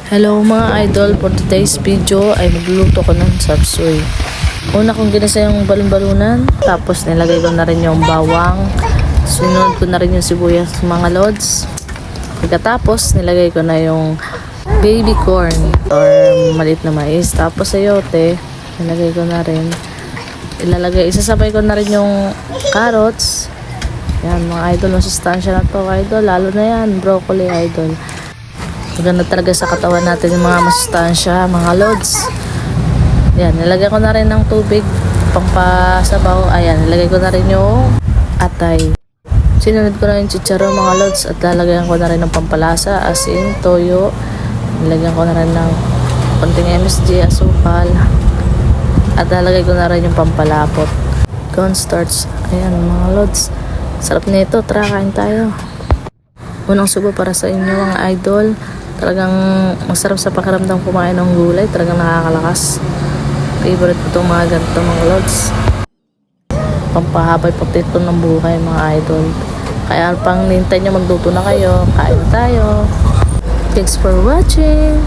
Hello mga idol, for today's video ay magluluto ko ng sapsoy. Una kong ginisa yung balon-balunan, tapos nilagay ko na rin yung bawang, sinunod ko na rin yung sibuyas mga lods. Pagkatapos nilagay ko na yung baby corn or maliit na mais, tapos sayote nilagay ko na rin. Isasabay ko na rin yung carrots. Yan mga idol, masustansya na to idol, lalo na yan broccoli idol. Maganda talaga sa katawan natin yung mga masustansya, mga lods. Yan, nilagay ko na rin ng tubig pampasabaw. Ayan, nilagay ko na rin yung atay. Sinunod ko na yung chicharon mga lods at lalagyan ko na rin ng pampalasa, asin, toyo. Nilagyan ko na rin ng konting MSG, asukal. At lalagay ko na rin yung pampalapot, cornstarch. Ayan mga lods. Sarap nito, tara kain tayo. Unang subo para sa inyo mga idol. Talagang masarap sa pakiramdam kumain ng gulay. Talagang nakakalakas. Favorite ko itong mga ganito mga lods. Pampahabay potato ng buhay mga idol. Kaya pang nintay nyo magluto na kayo. Kain tayo. Thanks for watching.